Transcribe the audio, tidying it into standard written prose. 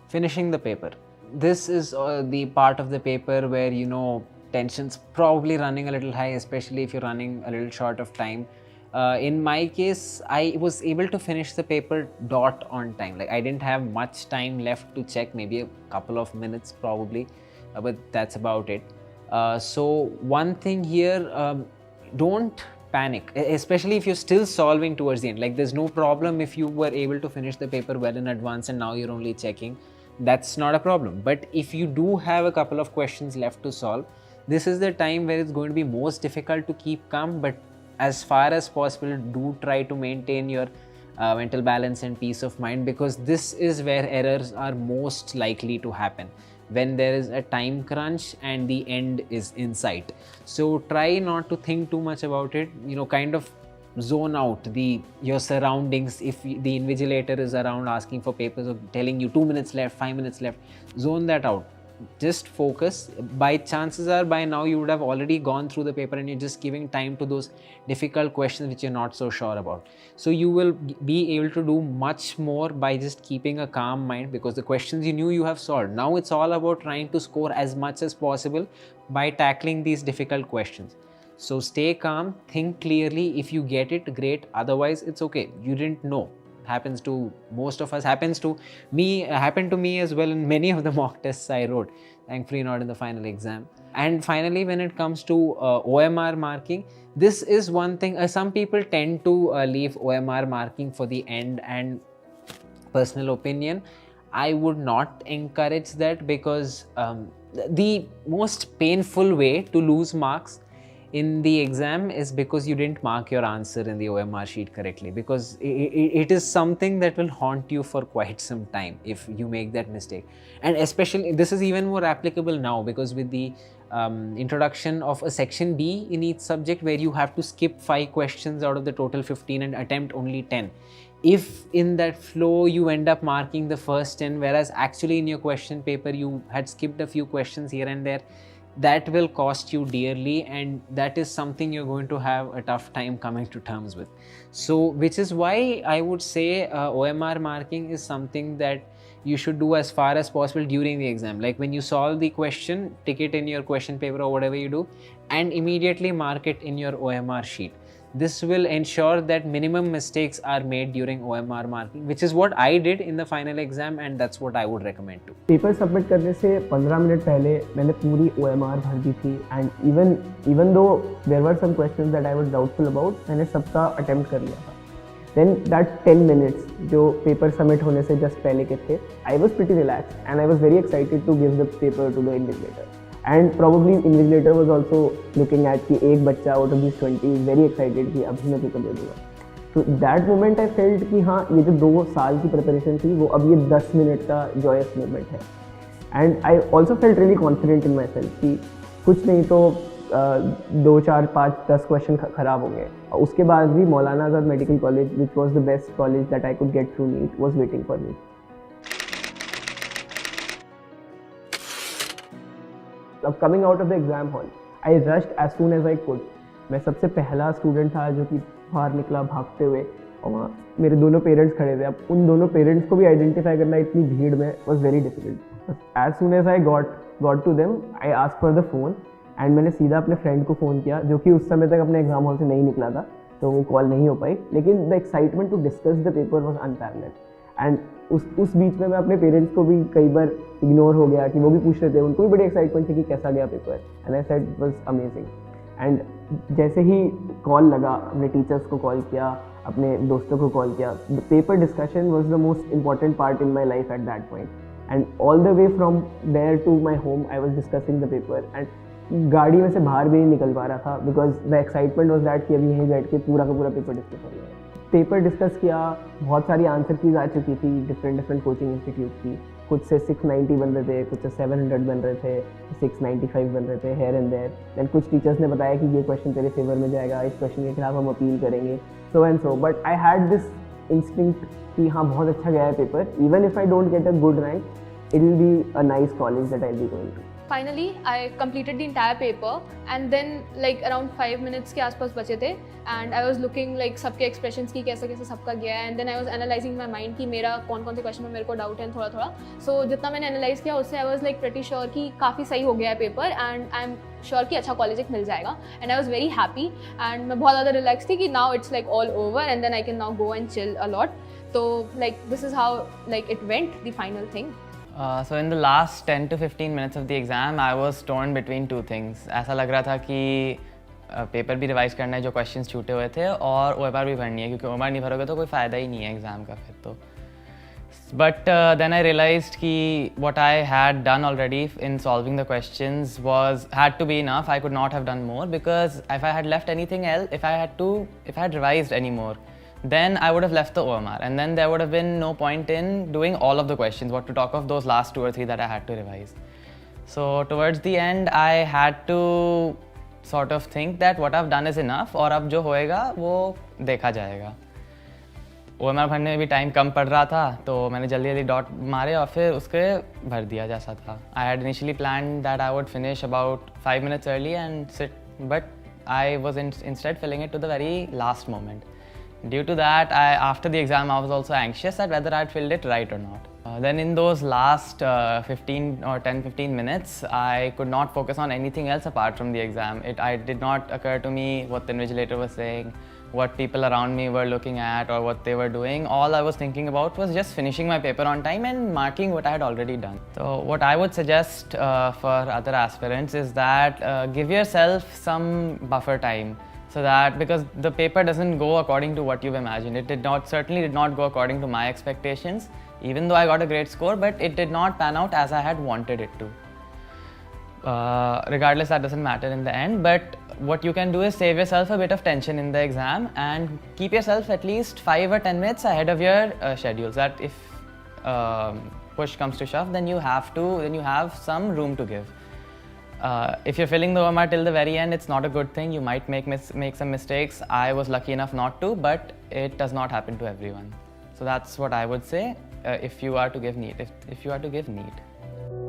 finishing the paper. This is the part of the paper where, you know, tension's probably running a little high, especially if you're running a little short of time. In my case, I was able to finish the paper dot on time. Like, I didn't have much time left to check, maybe a couple of minutes probably, but that's about it. So one thing here, don't panic, especially if you're still solving towards the end. Like, there's no problem if you were able to finish the paper well in advance and now you're only checking. That's not a problem. But if you do have a couple of questions left to solve, this is the time where it's going to be most difficult to keep calm. But as far as possible, do try to maintain your mental balance and peace of mind, because this is where errors are most likely to happen, when there is a time crunch and the end is in sight. So try not to think too much about it, you know, kind of zone out your surroundings. If the invigilator is around asking for papers or telling you 2 minutes left, 5 minutes left, zone that out. Just focus. By chances are by now you would have already gone through the paper and you're just giving time to those difficult questions which you're not so sure about. So you will be able to do much more by just keeping a calm mind, because the questions you knew you have solved. Now it's all about trying to score as much as possible by tackling these difficult questions. So stay calm, think clearly. If you get it, great. Otherwise, it's okay. You didn't know. Happens to most of us, happened to me as well in many of the mock tests I wrote. Thankfully not in the final exam. And finally, when it comes to OMR marking, this is one thing. Some people tend to leave OMR marking for the end, and personal opinion, I would not encourage that, because the most painful way to lose marks in the exam is because you didn't mark your answer in the OMR sheet correctly, because it is something that will haunt you for quite some time if you make that mistake. And especially this is even more applicable now, because with the introduction of a section B in each subject, where you have to skip 5 questions out of the total 15 and attempt only 10. If in that flow you end up marking the first 10, whereas actually in your question paper you had skipped a few questions here and there, that will cost you dearly, and that is something you're going to have a tough time coming to terms with. So which is why I would say OMR marking is something that you should do as far as possible during the exam. Like, when you solve the question, tick it in your question paper or whatever you do, and immediately mark it in your OMR sheet. This will ensure that minimum mistakes are made during OMR marking, which is what I did in the final exam, and that's what I would recommend too. Paper submit करने से 15 minute पहले मैंने पूरी OMR भर दी थी, and even though there were some questions that I was doubtful about, मैंने सबका attempt कर लिया था. Then that 10 minutes जो पेपर सबमिट होने से just पहले के थे, I was pretty relaxed and I was very excited to give the paper to the invigilator. And probably invigilator was also looking at कि एक बच्चा out of these 20 is very excited कि अभी मैं पेपर दे दूँगा. So that moment I felt कि हाँ, ये जो 2 साल की preparation थी वो अब ये 10 मिनट का joyous moment है. And I also felt really confident in myself कि कुछ नहीं तो 2, 4, 5, 10 क्वेश्चन खराब हो गए. उसके बाद भी Maulana Azad medical college, which was the best college that I could get through NEET, was waiting for me. Coming out of the exam hall, I rushed as soon as I could. मैं सबसे पहला student था जो कि बाहर निकला भागते हुए, और वहाँ मेरे दोनों पेरेंट्स खड़े थे. अब उन दोनों पेरेंट्स को भी आइडेंटिफाई करना इतनी भीड़ में was very difficult. As soon as I got to them, I asked for the phone, and मैंने सीधा अपने फ्रेंड को फ़ोन किया, जो कि उस समय तक अपने एग्जाम हॉल से नहीं निकला था, तो वो कॉल नहीं हो पाई. लेकिन the excitement to discuss the paper was unparalleled. And उस बीच में मैं अपने पेरेंट्स को भी कई बार इग्नोर हो गया कि वो भी पूछ रहे थे, उनको भी बड़ी एक्साइटमेंट थी कि कैसा गया paper. And I said it was amazing. And जैसे ही कॉल लगा, अपने टीचर्स को कॉल किया, अपने दोस्तों को कॉल किया. The paper discussion was the most important part in my life at that point. And all the way from there to my home I was discussing the paper. And गाड़ी में से बाहर भी नहीं निकल पा रहा था, because the excitement was that कि अभी यहीं बैठ के पूरा का पूरा पेपर डिस्कस हो गया. पेपर डिस्कस किया, बहुत सारी आंसर कीज आ चुकी थी डिफरेंट कोचिंग इंस्टीट्यूट की. कुछ से 690 बन रहे थे, कुछ से 700 बन रहे थे, 695 बन रहे थे हेयर एंड देयर. दैन कुछ टीचर्स ने बताया कि ये क्वेश्चन तेरे फेवर में जाएगा, इस क्वेश्चन के खिलाफ हम अपील करेंगे, so and so. But I had this instinct कि हाँ, बहुत अच्छा गया है paper. Even if I don't get a good rank, it will be a nice college that I will be going to. finally I completed the entire paper, and then like around 5 minutes के आसपास बचे थे, and I was looking like सबके expressions की कैसे कैसे सबका गया है, and then I was analyzing my mind कि मेरा कौन कौन से question में मेरे को doubt है थोड़ा थोड़ा. So जितना मैंने analyze किया उससे I was like pretty sure कि काफ़ी सही हो गया है paper, and I'm sure कि अच्छा college एक मिल जाएगा, and I was very happy, and मैं बहुत ज़्यादा relaxed थी कि now it's like all over and then I can now go and chill a lot. So like this is how like it went, the final thing. So in the last 10 to 15 minutes of the exam, I was torn between two things. ऐसा लग रहा था कि paper भी revise करना है जो questions छूटे हुए थे, और OMR भी भरनी है, क्योंकि OMR नहीं भरोगे तो कोई फ़ायदा ही नहीं है एग्ज़ाम का फिर तो. But then I realized कि what I had done already in solving the questions had to be enough. I could not have done more, because if I had left anything else, if I had revised any more, then I would have left the OMR, and then there would have been no point in doing all of the questions, what to talk of those last 2 or 3 that I had to revise. So towards the end I had to sort of think that what I've done is enough, और अब जो होएगा वो देखा जाएगा. OMR भरने में भी टाइम कम पड़ रहा था, तो मैंने जल्दी जल्दी डॉट मारे और फिर उसके भर दिया जैसा था. I had initially planned that I would finish about 5 minutes early and sit, but I was instead filling it to the very last moment. Due to that, after the exam, I was also anxious at whether I'd filled it right or not. Then in those last 15 or 10-15 minutes, I could not focus on anything else apart from the exam. It did not occur to me what the invigilator was saying, what people around me were looking at, or what they were doing. All I was thinking about was just finishing my paper on time and marking what I had already done. So what I would suggest for other aspirants is that give yourself some buffer time. So that, because the paper doesn't go according to what you've imagined. It certainly did not go according to my expectations, even though I got a great score, but it did not pan out as I had wanted it to. Regardless, that doesn't matter in the end, but what you can do is save yourself a bit of tension in the exam and keep yourself at least 5 or 10 minutes ahead of your schedules, that if push comes to shove, then you have some room to give. If you're filling the OMR till the very end, it's not a good thing. You might make some mistakes. I was lucky enough not to, but it does not happen to everyone. So that's what I would say if you are to give NEET. If you are to give NEET.